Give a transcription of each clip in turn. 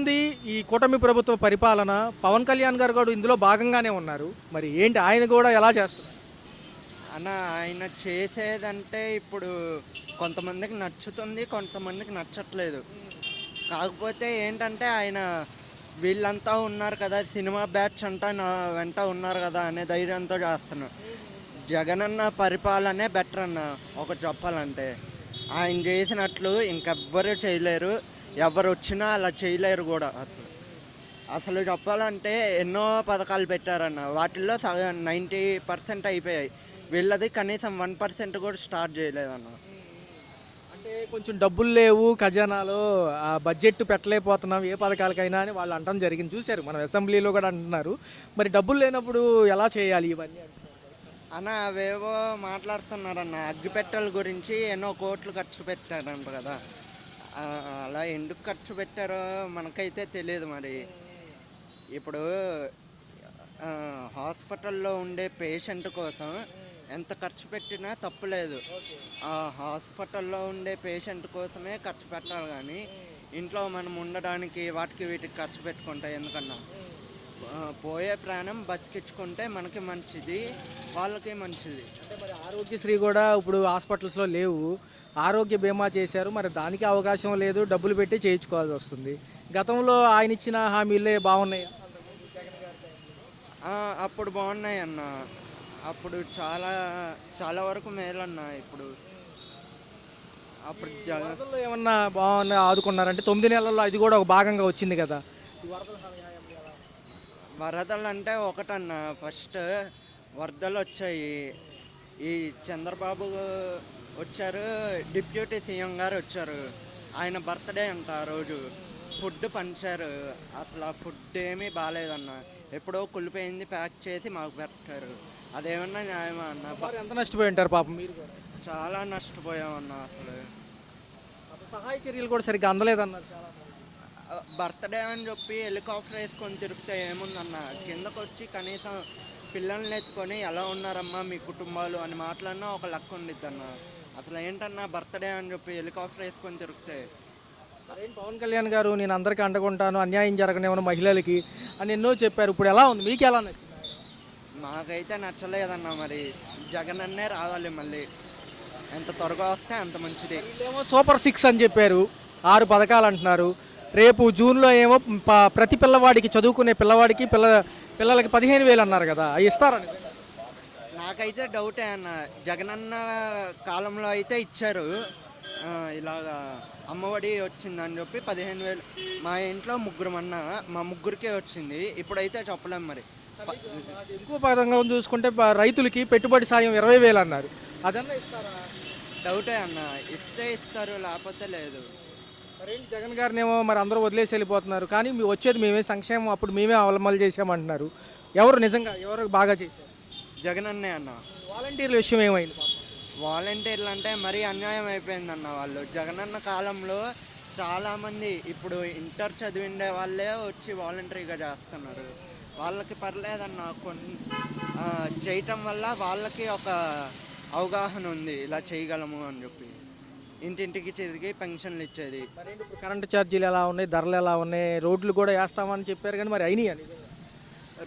ఉంది ఈ కూటమి ప్రభుత్వ పరిపాలన? పవన్ కళ్యాణ్ గారు కూడా ఇందులో భాగంగానే ఉన్నారు. మరి ఏంటి ఆయన కూడా ఎలా చేస్తున్నారు? అన్న ఆయన చేసేదంటే ఇప్పుడు కొంతమందికి నచ్చుతుంది, కొంతమందికి నచ్చట్లేదు. కాకపోతే ఏంటంటే ఆయన వీళ్ళంతా ఉన్నారు కదా, సినిమా బ్యాచ్ అంతా నా వెంట ఉన్నారు కదా అనే ధైర్యంతో చేస్తున్నాను. జగనన్న పరిపాలనే బెటర్ అన్న. ఒక చెప్పాలంటే ఆయన చేసినట్లు ఇంకెవ్వరూ చేయలేరు. ఎవరు వచ్చినా అలా చేయలేరు కూడా. అసలు అసలు చెప్పాలంటే ఎన్నో పథకాలు పెట్టారన్న. వాటిల్లో 90% అయిపోయాయి. వీళ్ళది కనీసం 1% కూడా స్టార్ట్ చేయలేదన్న. అంటే కొంచెం డబ్బులు లేవు ఖజానాలో, ఆ బడ్జెట్ పెట్టలేకపోతున్నాం ఏ పథకాలకైనా అని వాళ్ళు అనటం జరిగింది. చూశారు మనం అసెంబ్లీలో కూడా అంటున్నారు. మరి డబ్బులు లేనప్పుడు ఎలా చేయాలి ఇవన్నీ అంటున్నారు. అన్న అవేవో మాట్లాడుతున్నారన్న. అగ్గిపెట్టెల గురించి ఎన్నో కోట్లు ఖర్చు పెట్టారంట కదా. ఆ, అలా ఎందుకు ఖర్చు పెట్టారో మనకైతే తెలియదు మరి. ఇప్పుడు ఆ, హాస్పిటల్లో ఉండే పేషెంట్ కోసం ఎంత ఖర్చు పెట్టినా తప్పులేదు. ఆ హాస్పిటల్లో ఉండే పేషెంట్ కోసమే ఖర్చు పెట్టాలి కానీ ఇంట్లో మనం ఉండడానికి వాటికి వీటికి ఖర్చు పెట్టుకుంటే ఎందుకన్నా. పోయే ప్రాణం బతికించుకుంటే మనకి మంచిది, వాళ్ళకి మంచిది. అంటే మరి ఆరోగ్యశ్రీ కూడా ఇప్పుడు హాస్పిటల్స్లో లేవు. ఆరోగ్య బీమా చేశారు. మరి దానికి అవకాశం లేదు. డబ్బులు పెట్టి చేయించుకోవాల్సి వస్తుంది. గతంలో ఆయన ఇచ్చిన హామీలే బాగున్నాయా? ఆ, అప్పుడు బాగున్నాయి అన్న. అప్పుడు చాలా చాలా వరకు మేలన్న. ఇప్పుడు అప్పుడు వరదల్లో ఏమన్నా బాగున్నా ఆదుకున్నారంటే 9 నెలల్లో అది కూడా ఒక భాగంగా వచ్చింది కదా. ఈ వరదల సహాయం ఎలా? వరదలు అంటే ఒకటన్న. ఫస్ట్ వరదలు వచ్చాయి. ఈ చంద్రబాబు వచ్చారు, డిప్యూటీ సీఎం గారు వచ్చారు. ఆయన బర్త్డే అంట ఆ రోజు. ఫుడ్ పంచారు. అసలు ఆ ఫుడ్ ఏమీ బాగాలేదన్న. ఎప్పుడో కుళ్ళిపోయింది ప్యాక్ చేసి మాకు పెట్టారు. అదేమన్నా న్యాయమా అన్న? మరి ఎంత నష్టపోయి ఉంటారు పాపం మీరు కూడా. చాలా నష్టపోయామన్న అసలు. అసలు సహాయ చర్యలు కూడా సరిగ్గా అందలేదన్నారు చాలా మంది. బర్త్డే అని చెప్పి హెలికాప్టర్ వేసుకొని తిరిగితే ఏముందన్న, కిందకు వచ్చి కనీసం పిల్లల్ని ఎత్తుకొని ఎలా ఉన్నారమ్మా మీ కుటుంబాలు అని మాట్లాడినా ఒక లెక్క ఉండిద్ది అన్న. అసలు ఏంటన్నా బర్త్డే అని చెప్పి హెలికాప్టర్ వేసుకొని తిరిగితే. మరేంటి పవన్ కళ్యాణ్ గారు నేను అందరికీ అండగుంటాను, అన్యాయం జరగనివ్వను మహిళలకి అని ఎన్నో చెప్పారు. ఇప్పుడు ఎలా ఉంది, మీకు ఎలా నచ్చింది? మాకైతే నచ్చలేదన్న. మరి జగన్ అన్నే రావాలి మళ్ళీ. ఎంత త్వరగా వస్తే అంత మంచిది. వీళ్ళేమో సూపర్ 6 అని చెప్పారు. 6 పథకాలు అంటున్నారు. రేపు జూన్లో ఏమో ప్రతి పిల్లవాడికి, చదువుకునే పిల్లవాడికి పిల్లలకి 15,000 అన్నారు కదా, అవి ఇస్తారని. నాకైతే డౌటే అన్న. జగనన్న కాలంలో అయితే ఇచ్చారు. ఇలాగా అమ్మఒడి వచ్చిందని చెప్పి 15,000. మా ఇంట్లో ముగ్గురు అన్న, మా ముగ్గురికే వచ్చింది. ఇప్పుడైతే చెప్పలేం మరి. ఇంకో పథకం చూసుకుంటే రైతులకి పెట్టుబడి సాయం 20,000 అన్నారు. అదన్నా ఇస్తారా? డౌటే అన్న. ఇస్తే ఇస్తారు, లేకపోతే లేదు. మరేంటి జగన్ గారినేమో మరి అందరూ వదిలేసి వెళ్ళిపోతున్నారు. కానీ మీ వచ్చేది మేమే సంక్షేమం అప్పుడు మేమే అమలు చేసామంటున్నారు. ఎవరు నిజంగా ఎవరు బాగా చేశారు? జగనన్నే అన్న. వాలంటీర్ల విషయం ఏమైంది పాపం? వాలంటీర్లు అంటే మరీ అన్యాయం అయిపోయిందన్న. వాళ్ళు జగనన్న కాలంలో చాలామంది ఇప్పుడు ఇంటర్ చదివిండే వాళ్ళే వచ్చి వాలంటరీగా చేస్తున్నారు. వాళ్ళకి పర్లేదన్న. చేయటం వల్ల వాళ్ళకి ఒక అవగాహన ఉంది, ఇలా చేయగలము అని చెప్పి. ఇంటింటికి తిరిగి పెన్షన్లు ఇచ్చేది. మరేంటి ఇప్పుడు కరెంటు ఛార్జీలు ఎలా ఉన్నాయి, ధరలు ఎలా ఉన్నాయి, రోడ్లు కూడా వేస్తామని చెప్పారు కానీ మరి అయినాయి అని.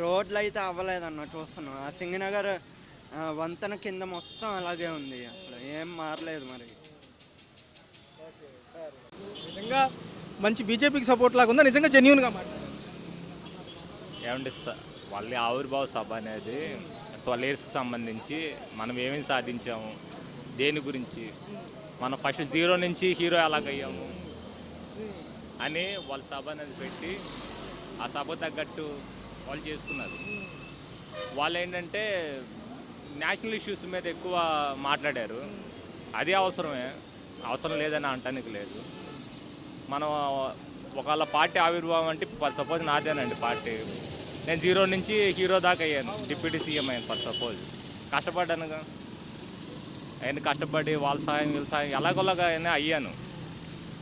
రోడ్లు అయితే అవ్వలేదన్న. చూస్తున్నాం ఆ సింగనగర్ వంతెన కింద మొత్తం అలాగే ఉంది. అసలు ఏం మారలేదు మరి. నిజంగా మంచి బీజేపీకి సపోర్ట్ లాగా ఉందా? నిజంగా జెన్యూన్గా మాట్లాడారు. ఏమంటే వాళ్ళ ఆవిర్భావ సభ అనేది 12 ఇయర్స్కి సంబంధించి మనం ఏమేమి సాధించాము, దేని గురించి, మనం ఫస్ట్ 0 నుంచి హీరో ఎలాగయ్యాము అని వాళ్ళ సభ అనేది పెట్టి ఆ సభ తగ్గట్టు వాళ్ళు చేసుకున్నారు. వాళ్ళు ఏంటంటే నేషనల్ ఇష్యూస్ మీద ఎక్కువ మాట్లాడారు. అది అవసరం లేదని అనటానికి లేదు. మనం ఒకవేళ పార్టీ ఆవిర్భావం అంటే సపోజ్ నాదేనండి పార్టీ. నేను 0 నుంచి హీరో దాకా అయ్యాను, డిప్యూటీ సీఎం అయ్యాను ఫర్ సపోజ్. కష్టపడ్డానుగా. ఆయన కష్టపడి వాళ్ళ సాయం వీళ్ళ సాయం ఎలాగోలాగా అయినా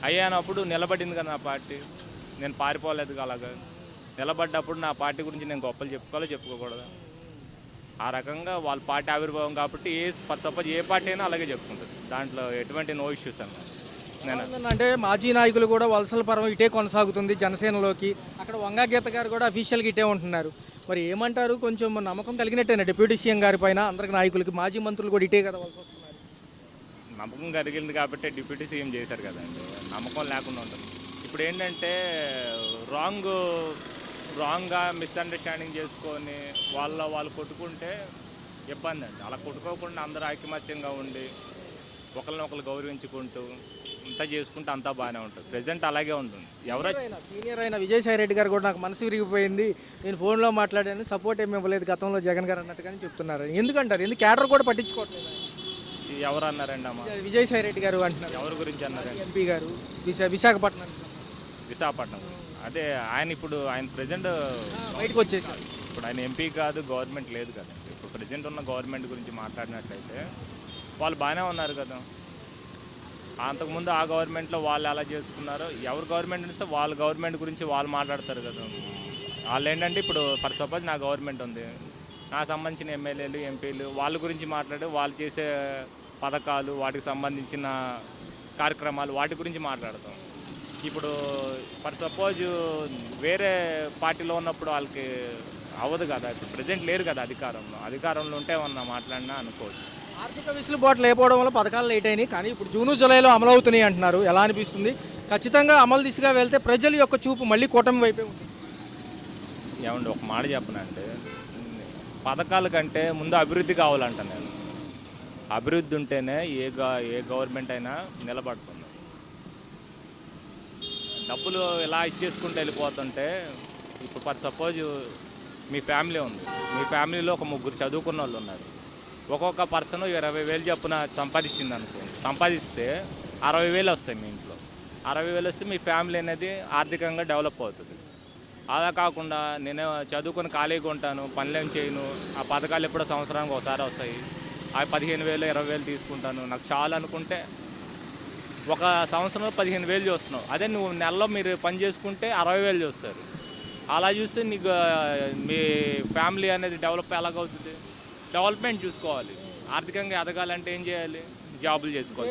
అయ్యానప్పుడు నిలబడింది కదా నా పార్టీ. నేను పారిపోలేదు అలాగా. నిలబడ్డప్పుడు నా పార్టీ గురించి నేను గొప్పలు చెప్పుకోకూడదు. ఆ రకంగా వాళ్ళ పార్టీ ఆవిర్భావం కాబట్టి ఫర్ సపోజ్ ఏ పార్టీ అయినా అలాగే చెప్పుకుంటుంది. దాంట్లో ఎటువంటి నో ఇష్యూస్ అన్నమాట. నేను అంటే మాజీ నాయకులు కూడా వలసల పర్వం ఇటే కొనసాగుతుంది జనసేనలోకి. అక్కడ వంగా గీత గారు కూడా అఫీషియల్గా ఇటే ఉంటున్నారు. మరి ఏమంటారు? కొంచెం నమ్మకం కలిగినట్టేనా డిప్యూటీ సీఎం గారి పైన అందరికి నాయకులకి? మాజీ మంత్రులు కూడా ఇటే కదా వలస వస్తున్నారు. నమ్మకం కలిగింది కాబట్టి డిప్యూటీ సీఎం చేశారు కదండి. నమ్మకం లేకుండా ఉంటుంది. ఇప్పుడు ఏంటంటే రాంగ్గా మిస్అండర్స్టాండింగ్ చేసుకొని వాళ్ళు కొట్టుకుంటే ఇబ్బంది అండి. అలా కొట్టుకోకుండా అందరూ ఐకమత్యంగా ఉండి ఒకరినొకరు గౌరవించుకుంటూ అంతా చేసుకుంటే అంతా బాగానే ఉంటుంది. ప్రజెంట్ అలాగే ఉంటుంది. సీనియర్ అయిన విజయసాయి రెడ్డి గారు కూడా నాకు మనసు విరిగిపోయింది, నేను ఫోన్లో మాట్లాడాను, సపోర్ట్ ఏమి ఇవ్వలేదు గతంలో జగన్ గారు అన్నట్టుగానే చెప్తున్నారు. ఎందుకంటారు? ఎందుకు క్యాడర్ కూడా పట్టించుకోవట్లేదు? ఎవరు అన్నారండి అమ్మ? విజయసాయి రెడ్డి గారు అంటున్నారు. ఎవరి గురించి అన్నారండి? ఎంపీ గారు విశాఖపట్నం అదే ఆయన ప్రజెంట్ బయటకు వచ్చేసారు. ఇప్పుడు ఆయన ఎంపీ కాదు, గవర్నమెంట్ లేదు కదండి. ఇప్పుడు ప్రజెంట్ ఉన్న గవర్నమెంట్ గురించి మాట్లాడినట్లయితే వాళ్ళు బాగానే ఉన్నారు కదా. అంతకుముందు ఆ గవర్నమెంట్లో వాళ్ళు ఎలా చేసుకున్నారో, ఎవరు గవర్నమెంట్ ఉంటే వాళ్ళ గవర్నమెంట్ గురించి వాళ్ళు మాట్లాడతారు కదా. వాళ్ళు ఏంటంటే ఇప్పుడు ఫర్ సపోజ్ నా గవర్నమెంట్ ఉంది, నాకు సంబంధించిన ఎమ్మెల్యేలు ఎంపీలు వాళ్ళ గురించి మాట్లాడి వాళ్ళు చేసే పథకాలు, వాటికి సంబంధించిన కార్యక్రమాలు వాటి గురించి మాట్లాడతాం. ఇప్పుడు ఫర్ సపోజ్ వేరే పార్టీలో ఉన్నప్పుడు వాళ్ళకి అవ్వదు కదా. ఇప్పుడు ప్రజెంట్ లేరు కదా అధికారంలో ఉంటే ఏమన్నా మాట్లాడినా అనుకోవచ్చు. ఆర్థిక వెసులుబాటు లేకపోవడం వల్ల పథకాలు లేట్ అయినాయి, కానీ ఇప్పుడు జూను జూలైలో అమలు అవుతున్నాయి అంటున్నారు. ఎలా అనిపిస్తుంది? ఖచ్చితంగా అమలు దిశగా వెళ్తే ప్రజల యొక్క చూపు మళ్ళీ కూటమి వైపే ఉంటుంది. ఏమండి ఒక మాట చెప్పనంటే, పథకాల కంటే ముందు అభివృద్ధి కావాలంట నేను. అభివృద్ధి ఉంటేనే ఏ గవర్నమెంట్ అయినా నిలబడుతుంది. డబ్బులు ఇలా ఇచ్చేసుకుంటూ వెళ్ళిపోతుంటే, ఇప్పుడు ఫర్ సపోజ్ మీ ఫ్యామిలీ ఉంది, మీ ఫ్యామిలీలో ఒక 3 చదువుకున్న వాళ్ళు ఉన్నారు. ఒక్కొక్క పర్సన్ 20,000 చొప్పున సంపాదిస్తే 60,000 వస్తాయి మీ ఇంట్లో. 60,000 వస్తే మీ ఫ్యామిలీ అనేది ఆర్థికంగా డెవలప్ అవుతుంది. అలా కాకుండా నేను చదువుకొని ఖాళీగా ఉంటాను, పనులేం చేయను, ఆ పథకాలు ఎప్పుడో సంవత్సరానికి ఒకసారి వస్తాయి, అవి 15,000 20,000 తీసుకుంటాను, నాకు చాలు అనుకుంటే ఒక సంవత్సరంలో 15,000 చూస్తున్నావు. అదే నువ్వు నెలలో మీరు పని చేసుకుంటే 60,000 చూస్తారు. అలా చూస్తే నీకు మీ ఫ్యామిలీ అనేది డెవలప్ ఎలాగవుతుంది? డెవలప్మెంట్ చూసుకోవాలి. ఆర్థికంగా ఎదగాలంటే ఏం చేయాలి? జాబులు చేసుకోవాలి.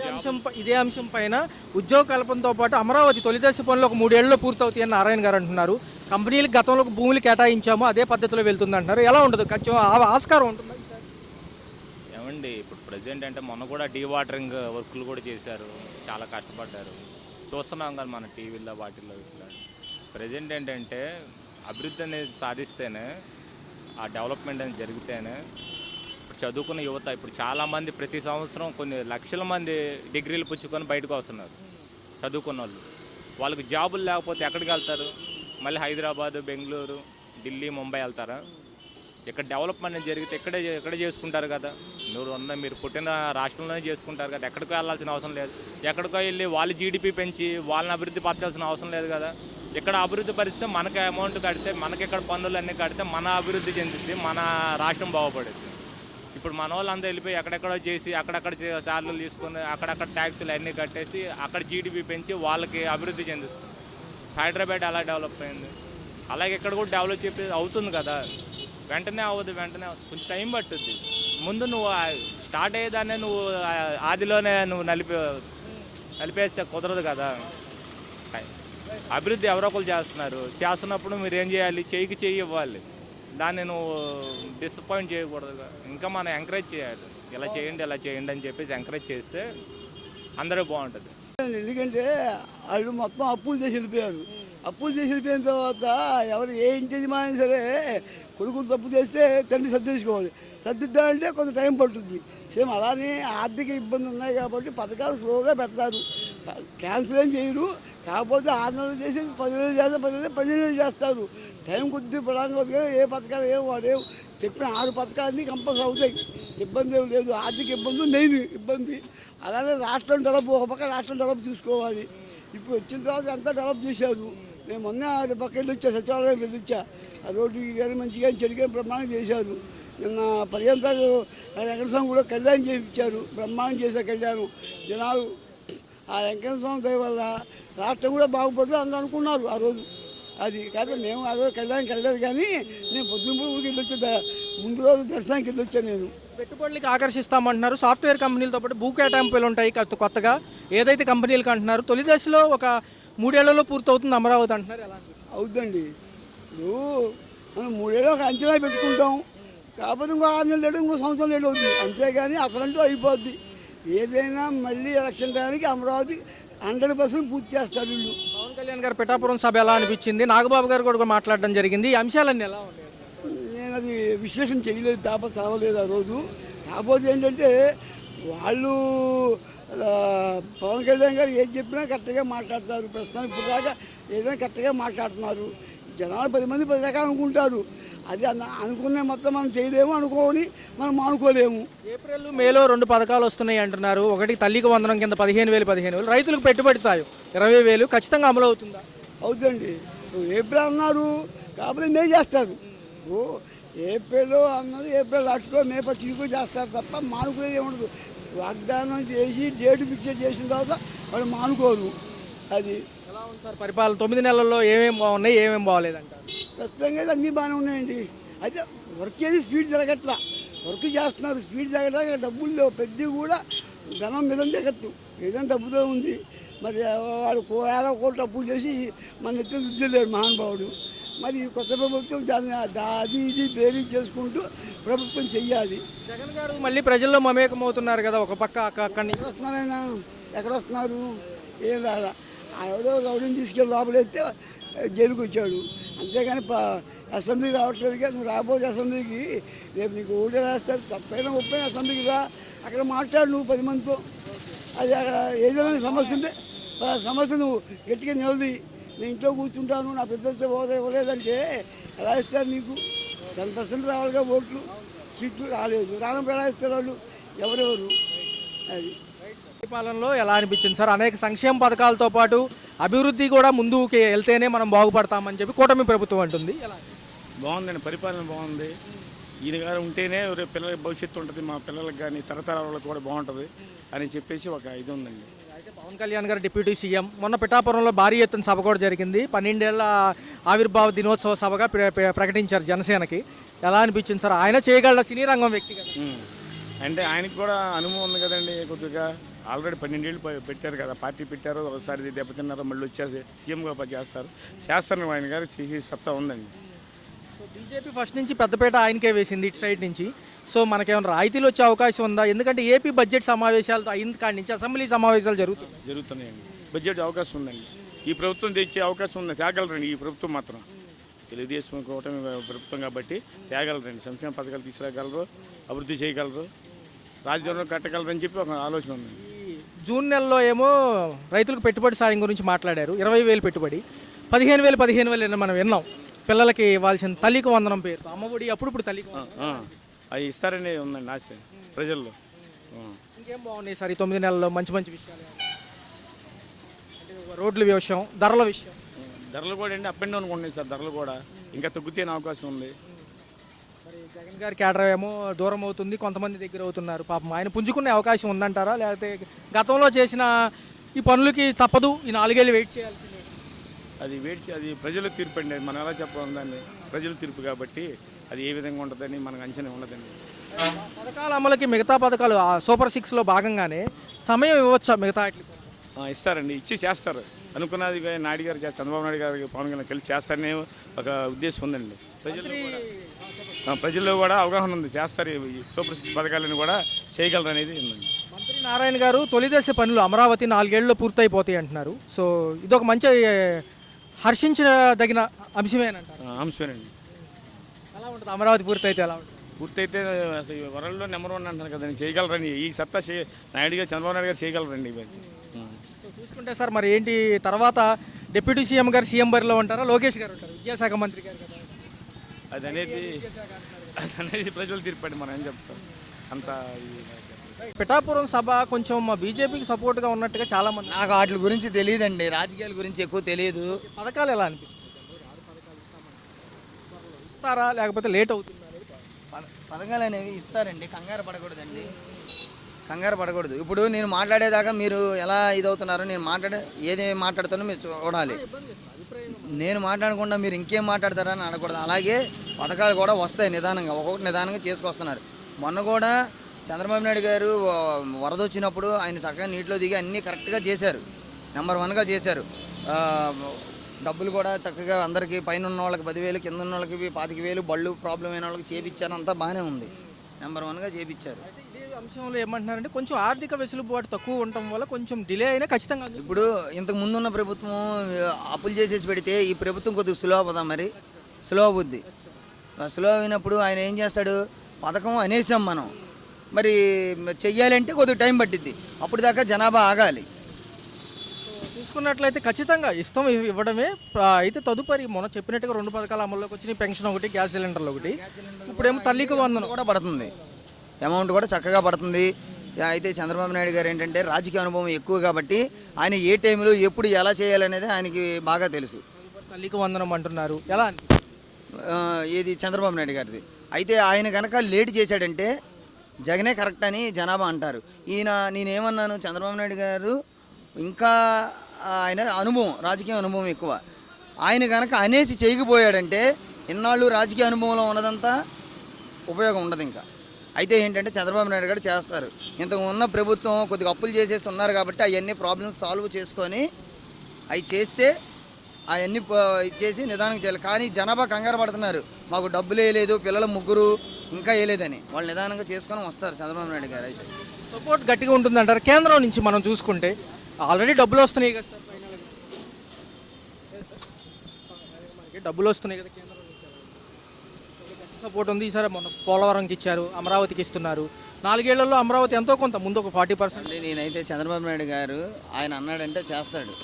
ఇదే అంశం పైన ఉద్యోగ కల్పనతో పాటు అమరావతి తొలిదశ పనులు ఒక 3 ఏళ్లలో పూర్తవుతాయని నారాయణ గారు అంటున్నారు. కంపెనీలకు గతంలో భూములు కేటాయించాము, అదే పద్ధతిలో వెళ్తుంది అంటున్నారు. ఎలా ఉండదు? కొంచెం ఆస్కారం ఉంటుంది. ఏమండి ఇప్పుడు ప్రజెంట్ అంటే మొన్న కూడా డీవాటరింగ్ వర్క్లు కూడా చేశారు, చాలా కష్టపడ్డారు, చూస్తున్నాం కదా మన టీవీలో వాటిల్లో. ఇట్లా ప్రజెంట్ ఏంటంటే అభివృద్ధి అనేది సాధిస్తేనే, ఆ డెవలప్మెంట్ అనేది జరిగితేనే ఇప్పుడు చదువుకున్న యువత ఇప్పుడు చాలామంది ప్రతి సంవత్సరం కొన్ని లక్షల మంది డిగ్రీలు పుచ్చుకొని బయటకు వస్తున్నారు చదువుకున్న వాళ్ళు. వాళ్ళకి జాబులు లేకపోతే ఎక్కడికి వెళ్తారు? మళ్ళీ హైదరాబాద్, బెంగళూరు, ఢిల్లీ, ముంబై వెళ్తారా? ఇక్కడ డెవలప్మెంట్ జరిగితే ఎక్కడే చేసుకుంటారు కదా. మీరు పుట్టిన రాష్ట్రంలోనే చేసుకుంటారు కదా, ఎక్కడికో వెళ్ళాల్సిన అవసరం లేదు. ఎక్కడికో వెళ్ళి వాళ్ళు జీడిపి పెంచి వాళ్ళని అభివృద్ధి పరచాల్సిన అవసరం లేదు కదా. ఇక్కడ అభివృద్ధి పరిస్తే మనకి అమౌంట్ కడితే, మనకి ఇక్కడ పన్నులు అన్నీ కడితే మన అభివృద్ధి చెందుతుంది, మన రాష్ట్రం బాగుపడుతుంది. ఇప్పుడు మన వాళ్ళంతా వెళ్ళిపోయి ఎక్కడెక్కడో చేసి అక్కడక్కడ చార్జీలు తీసుకొని అక్కడక్కడ ట్యాక్సులు అన్నీ కట్టేసి అక్కడ జీడిపి పెంచి వాళ్ళకి అభివృద్ధి చెందుతుంది. హైదరాబాద్ ఎలా డెవలప్ అయింది, అలాగే ఇక్కడ కూడా డెవలప్ అవుతుంది కదా. వెంటనే అవ్వదు, కొంచెం టైం పట్టుద్ది. ముందు నువ్వు స్టార్ట్ అయ్యేదాన్ని నువ్వు ఆదిలోనే నువ్వు నలిపేస్తే కుదరదు కదా. అభివృద్ధి ఎవరో ఒకరు చేస్తున్నప్పుడు మీరు ఏం చేయాలి? చెయ్యి ఇవ్వాలి. దాన్ని నువ్వు డిసప్పాయింట్ చేయకూడదు. ఇంకా మనం ఎంకరేజ్ చేయాలి, ఇలా చేయండి అని చెప్పేసి ఎంకరేజ్ చేస్తే అందరూ బాగుంటుంది. ఎందుకంటే వాళ్ళు మొత్తం అప్పులు చేసి వెళ్ళిపోయారు. అప్పులు చేసి వెళ్ళిపోయిన తర్వాత ఎవరు ఏ ఇంటి యజమాని సరే కొడుకులు తప్పు చేస్తే తండ్రి సర్దేసుకోవాలి. సర్దిద్దామంటే కొంత టైం పడుతుంది. సేమ్ అలానే ఆర్థిక ఇబ్బంది ఉన్నాయి కాబట్టి పథకాలు స్లోగా పెడతారు, క్యాన్సిల్ ఏం చేయరు. కాకపోతే 6 నెలలు చేసి 10 నెలలు చేస్తే 10 నెలలు 12 నెలలు చేస్తారు. టైం కొద్ది పడంగా ఏ పథకాలు ఏం వాడేవు. చెప్పిన 6 పథకాలన్నీ కంపల్సరీ అవుతాయి, ఇబ్బంది ఏం లేదు. ఆర్థిక ఇబ్బంది మెయిన్ ఇబ్బంది. అలానే రాష్ట్రం డెవలప్, ఒక పక్క రాష్ట్రం డెవలప్ చూసుకోవాలి. ఇప్పుడు వచ్చిన తర్వాత అంతా డెవలప్ చేశారు. మేము మొన్న పక్క వెళ్ళొచ్చా, సచివాలయం వెళ్ళొచ్చా, ఆ రోడ్డు కానీ మంచిగా చెడుగా బ్రహ్మాండం చేశారు. నిన్న 15 తారీఖు వెంకటేశ్వర స్వామి కూడా కళ్యాణం చేయించారు, బ్రహ్మాండం చేసే కళ్యాణం. జనాలు ఆ వెంకటేశ్వర స్వామి దయ వల్ల రాష్ట్రం కూడా బాగుపడుతుంది అందరూ అనుకున్నారు ఆ రోజు. అది కాదు మేము ఆ రోజు కళ్యాణానికి వెళ్ళలేదు, కానీ నేను పొద్దున్నప్పుడు ఊరికి వెళ్ళొచ్చా, ముందు రోజు దర్శనానికి వెళ్ళొచ్చాను. నేను పెట్టుబడులకి ఆకర్షిస్తామంటున్నారు. సాఫ్ట్వేర్ కంపెనీలతో పాటు భూ కేటాయింపులు ఉంటాయి కొత్తగా. ఏదైతే కంపెనీలకు అంటున్నారు తొలి దశలో ఒక 3 ఏళ్లలో పూర్తవుతుంది అమరావతి అంటున్నారు, ఎలా అనిపిస్తుంది? అవుద్దండి. ఇప్పుడు మనం 3 ఏళ్ళు ఒక అంచనా పెట్టుకుంటాం, కాకపోతే ఇంకో 6 నెలలు లేడు, ఇంకో సంవత్సరం లేట్ అవుతుంది, అంతేగాని అసలంటూ అయిపోద్ది. ఏదైనా మళ్ళీ ఎలక్షన్ టైంకి అమరావతి 100% పూర్తి చేస్తారు వీళ్ళు. పవన్ కళ్యాణ్ గారు పిఠాపురం సభ ఎలా అనిపించింది? నాగబాబు గారు కూడా మాట్లాడడం జరిగింది. ఈ అంశాలన్నీ ఎలా ఉన్నాయి? నేను అది విశ్లేషణ చేయలేదు, పేపర్ చదవలేదు ఆ రోజు. కాకపోతే ఏంటంటే వాళ్ళు పవన్ కళ్యాణ్ గారు ఏది చెప్పినా కరెక్ట్గా మాట్లాడతారు. ప్రస్తుతానికి ఇప్పుడు దాకా ఏదైనా కరెక్ట్గా మాట్లాడుతున్నారు. జనాలు 10 మంది 10 రకాలు అనుకుంటారు. అది అనుకునే మొత్తం మనం చేయలేము, అనుకోని మనం మానుకోలేము. ఏప్రిల్ మేలో 2 పథకాలు వస్తున్నాయి అంటున్నారు. ఒకటి తల్లికి వందనం కింద 15,000 రైతులకు పెట్టుబడి సాయం 20,000 ఖచ్చితంగా అమలు అవుతుందా? అవుతుందండి. ఏప్రిల్ అన్నారు, కాకపోతే మే చేస్తారు. ఏప్రిల్ అన్నారు, ఏప్రిల్ లాస్ట్కో మే 15కో చేస్తారు తప్ప మానుకునేది ఏముండదు. వాగ్దానం చేసి డేట్ ఫిక్స్ చేసిన తర్వాత వాళ్ళు మానుకోరు. అది ఎలా ఉంది సార్ పరిపాలన? 9 నెలల్లో ఏమేమి బాగున్నాయి, ఏమేమి బాగోలేదంటారు? ప్రస్తుతంగా అయితే అన్నీ బాగానే ఉన్నాయండి. అయితే వర్క్ ఏది స్పీడ్ జరగట్లా, వర్క్ చేస్తున్నారు, స్పీడ్ జరగట్లా. డబ్బులు లేవు, పెద్దవి కూడా ధనం మీద జగత్తు ఏదైనా డబ్బుతో ఉంది. మరి వాడు 1,000 కోట్లు అప్పులు చేసి మన ఎత్తున దిద్దలేడు మహానుభావుడు. మరి కొత్త ప్రభుత్వం దాన్ని అది ఇది బేరీ చేసుకుంటూ ప్రభుత్వం చెయ్యాలి. జగన్ గారు మళ్ళీ ప్రజల్లో మమేకం అవుతున్నారు కదా, ఒక పక్క అక్కడి నుంచి. ఎక్కడ వస్తున్నారైనా, ఎక్కడ వస్తున్నారు? ఏం రాలా. ఎవరో రౌడీని తీసుకెళ్ళి లోపలేస్తే జైలుకి వచ్చాడు, అంతేగాని అసెంబ్లీ రావట్లేదు. నువ్వు రాబోయే అసెంబ్లీకి రేపు నీకు ఓటే రాస్తారు, తప్పైనా ఒప్పైనా అసెంబ్లీకి రా, అక్కడ మాట్లాడు నువ్వు 10 మందితో. అది అక్కడ ఏదైనా సమస్య ఉంటే ఆ సమస్య నువ్వు గట్టిగా నిలది. నేను ఇంట్లో కూర్చుంటాను, నా పెద్ద హోదా ఇవ్వలేదంటే ఎలా ఇస్తారు నీకు? 10% రావాలిగా ఓట్లు, సీట్లు రాలేదు. రానప్పుడు ఎలా ఇస్తారు వాళ్ళు? ఎవరెవరు? అది పరిపాలనలో ఎలా అనిపించింది సార్? అనేక సంక్షేమ పథకాలతో పాటు అభివృద్ధి కూడా ముందుకు వెళ్తేనే మనం బాగుపడతామని చెప్పి కూటమి ప్రభుత్వం అంటుంది. ఎలా? బాగుందండి, పరిపాలన బాగుంది. ఈయన గారు ఉంటేనే రేపు పిల్లలకి భవిష్యత్తు ఉంటుంది, మా పిల్లలకు కానీ తరతరాల వాళ్ళకి కూడా బాగుంటుంది అని చెప్పేసి ఒక ఇది ఉందండి. అయితే పవన్ కళ్యాణ్ గారు డిప్యూటీ సీఎం మొన్న పిఠాపురంలో భారీ ఎత్తున సభ కూడా జరిగింది. 12 ఏళ్ల ఆవిర్భావ దినోత్సవ సభగా ప్రకటించారు జనసేనకి. ఎలా అనిపించింది సార్? ఆయన చేయగల సినీ రంగం వ్యక్తి కదా. అంటే ఆయనకి కూడా అనుభవం ఉంది కదండి. కొద్దిగా ఆల్రెడీ 12 ఏళ్ళు పెట్టారు కదా, పార్టీ పెట్టారు, ఒకసారి దెబ్బతిన్నారు, మళ్ళీ వచ్చేసి సీఎంగా చేస్తారు ఆయన గారు చేసే సత్తా ఉందండి. సో బీజేపీ ఫస్ట్ నుంచి పెద్దపేట ఆయనకే వేసింది ఇటు సైడ్ నుంచి. సో మనకేమైనా రాయితీలు వచ్చే అవకాశం ఉందా? ఎందుకంటే ఏపీ బడ్జెట్ సమావేశాలతో అయిన కాడి నుంచి అసెంబ్లీ సమావేశాలు జరుగుతున్నాయండి. బడ్జెట్ అవకాశం ఉందండి. ఈ ప్రభుత్వం తెచ్చే అవకాశం ఉంది, తేగలరండి. ఈ ప్రభుత్వం మాత్రం తెలుగుదేశం కూటమి ప్రభుత్వం కాబట్టి తేగలరండి. సంక్షేమ పథకాలు తీసుకురాగలరు, అభివృద్ధి చేయగలరు, రాజ్యాంగం కట్టగలరని చెప్పి ఒక ఆలోచన ఉంది. జూన్ నెలలో ఏమో రైతులకు పెట్టుబడి సాయం గురించి మాట్లాడారు. 20,000 పెట్టుబడి, 15,000 మనం విన్నాం. పిల్లలకి ఇవ్వాల్సిన తల్లికి వందనం పేరుతో అమ్మఒడి, అప్పుడు తల్లికి అవి ఇస్తారని ఉందండి ఆశ ప్రజల్లో. ఇంకేం బాగున్నాయి సార్ ఈ 9 నెలల్లో మంచి మంచి విషయాలు? అంటే రోడ్ల విషయం, ధరల విషయం. ధరలు కూడా అండి అప్ అండ్ డౌన్ ఉన్నాయి సార్. ధరలు కూడా ఇంకా తగ్గుతే అవకాశం ఉంది. మరి జగన్ గారి కేడర్ ఏమో దూరం అవుతుంది, కొంతమంది దగ్గర అవుతున్నారు. పాపం ఆయన పుంజుకునే అవకాశం ఉందంటారా? లేకపోతే గతంలో చేసిన ఈ పనులకి తప్పదు, ఈ 4 ఏళ్ళు వెయిట్ చేయాల్సిందే? అది ప్రజల తీర్పు అండి. మనం ఎలా చెప్పాలి దాన్ని? ప్రజల తీర్పు కాబట్టి అది ఏ విధంగా ఉంటుందని మనకు అంచనా ఉండదండి. పథకాల అమలుకి మిగతా పథకాలు సూపర్ 6లో భాగంగానే సమయం ఇవ్వచ్చా మిగతా? ఇస్తారండి, ఇచ్చి చేస్తారు. అనుకున్నది నాయుడు గారు చంద్రబాబు నాయుడు గారికి పవన్ కళ్యాణ్ కలిసి చేస్తారనే ఒక ఉద్దేశం ఉందండి. ప్రజల్లో కూడా అవగాహన ఉంది, చేస్తారు. ఈ సూపర్ 6 పథకాలను కూడా చేయగలరు అనేది ఉందండి. మంత్రి నారాయణ గారు తొలిదశ పనులు అమరావతి 4 ఏళ్లలో పూర్తయిపోతాయి అంటున్నారు. సో ఇదొక మంచి హర్షించదగిన అంశమేనంటారు. అంశమేనండి. ఎలా ఉంటుంది అమరావతి పూర్తయితే? ఎలా ఉంటుంది? పూర్తయితే అసలు వరల్డ్లో నెంబర్ 1 అంటారు కదండి. చేయగలరండి. ఈ సత్తా నాయుడు గారు చంద్రబాబు నాయుడు గారు చేయగలరండి. చూసుకుంటే సార్ మరి ఏంటి తర్వాత డిప్యూటీ సీఎం గారు సీఎం బరిలో ఉంటారా, లోకేష్ గారు ఉంటారు? విద్యాశాఖ మంత్రి గారు కదా. అది అనేది ప్రజలు తీర్పండి, మనం ఏం చెప్తాం. అంత పిఠాపురం సభ కొంచెం మా బీజేపీకి సపోర్ట్గా ఉన్నట్టుగా చాలా మంది. నాకు వాటి గురించి తెలియదండి, రాజకీయాల గురించి ఎక్కువ తెలియదు. పథకాలు ఎలా అనిపిస్తుంది? ఇస్తారా లేకపోతే లేట్ అవుతుందా? పథకాలు అనేవి ఇస్తారండి, కంగారు పడకూడదండి, కంగారు పడకూడదు. ఇప్పుడు నేను మాట్లాడేదాకా మీరు ఎలా ఇదవుతున్నారో, నేను ఏది మాట్లాడుతానో మీరు చూడాలి. నేను మాట్లాడకుండా మీరు ఇంకేం మాట్లాడతారా అని అడగకూడదు. అలాగే పథకాలు కూడా వస్తాయి నిదానంగా, ఒక్కొక్కటి నిదానంగా చేసుకొస్తున్నారు. మొన్న కూడా చంద్రబాబు నాయుడు గారు వరద వచ్చినప్పుడు ఆయన చక్కగా నీటిలో దిగి అన్నీ కరెక్ట్గా చేశారు. నెంబర్ 1గా చేశారు. ఆ, డబ్బులు కూడా చక్కగా అందరికీ పైన ఉన్న వాళ్ళకి 10,000, కింద ఉన్న వాళ్ళకి 25,000, బళ్ళు ప్రాబ్లం అయిన వాళ్ళకి చేపించారు. అంతా బాగానే ఉంది. నెంబర్ 1గా చేపించారు. అయితే ఇదే అంశంలో ఏమంటున్నారంటే కొంచెం ఆర్థిక వెసులుబాటు తక్కువ ఉండటం వల్ల కొంచెం డిలే అయినా ఖచ్చితంగా ఇప్పుడు ఇంతకు ముందున్న ప్రభుత్వం అప్పులు చేసేసి పెడితే ఈ ప్రభుత్వం కొద్దిగా స్లో అవుదా, మరి స్లో అవుద్ది. స్లో అయినప్పుడు ఆయన ఏం చేస్తాడు, పథకం అనేసాం మనం, మరి చెయ్యాలంటే కొద్దిగా టైం పట్టిద్ది. అప్పుడు దాకా జనాభా ఆగాలి. చూసుకున్నట్లయితే ఖచ్చితంగా ఇవ్వడమే. అయితే తదుపరి మొన్న చెప్పినట్టుగా 2 పథకాలు అమల్లోకి వచ్చినాయి. పెన్షన్ ఒకటి, గ్యాస్ సిలిండర్లు ఒకటి. ఇప్పుడేమో తల్లికి వందనం కూడా పడుతుంది, అమౌంట్ కూడా చక్కగా పడుతుంది. అయితే చంద్రబాబు నాయుడు గారు ఏంటంటే రాజకీయ అనుభవం ఎక్కువ కాబట్టి ఆయన ఏ టైంలో ఎప్పుడు ఎలా చేయాలనేది ఆయనకి బాగా తెలుసు. తల్లికి వందనం అంటున్నారు. ఎలా ఏది చంద్రబాబు నాయుడు గారిది. అయితే ఆయన కనుక లేట్ చేశాడంటే జగనే కరెక్ట్ అని జనాభా అంటారు. నేనేమన్నాను, చంద్రబాబు నాయుడు గారు ఇంకా ఆయన అనుభవం, రాజకీయ అనుభవం ఎక్కువ. ఆయన కనుక అనేసి చేయకపోయాడంటే ఇన్నాళ్ళు రాజకీయ అనుభవంలో ఉన్నదంతా ఉపయోగం ఉండదు ఇంకా. అయితే ఏంటంటే చంద్రబాబు నాయుడు గారు చేస్తారు. ఇంతకు ఉన్న ప్రభుత్వం కొద్దిగా అప్పులు చేసేసి ఉన్నారు కాబట్టి అవన్నీ ప్రాబ్లమ్స్ సాల్వ్ చేసుకొని అవి చేస్తే అవన్నీ చేసి నిదానంగా చేయాలి. కానీ జనాభా కంగారు పడుతున్నారు, మాకు డబ్బులు వేయలేదు, పిల్లలు 3 ఇంకా వేయలేదని. వాళ్ళు నిదానంగా చేసుకొని వస్తారు చంద్రబాబు నాయుడు గారు. అయితే సపోర్ట్ గట్టిగా ఉంటుందంటారు. కేంద్రం నుంచి మనం చూసుకుంటే ఆల్రెడీ డబ్బులు వస్తున్నాయి కదా సార్, ఫైనల్గా మనకి డబ్బులు వస్తున్నాయి కదా కేంద్రం నుంచి. గట్టి సపోర్ట్ ఉంది. ఈసారి మొన్న పోలవరంకి ఇచ్చారు, అమరావతికి ఇస్తున్నారు. 4 ఏళ్లలో అమరావతి ఎంతో కొంత ముందు ఒక 40%. నేనైతే చంద్రబాబు నాయుడు గారు ఆయన అన్నాడంటే చేస్తాడు.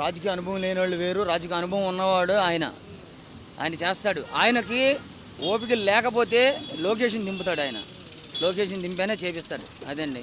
రాజకీయ అనుభవం లేని వాళ్ళు వేరు, రాజకీయ అనుభవం ఉన్నవాడు ఆయన చేస్తాడు. ఆయనకి ఓపిక లేకపోతే లొకేషన్ దింపుతాడు. ఆయన లొకేషన్ దింపేనే చేపిస్తాడు. అదండి.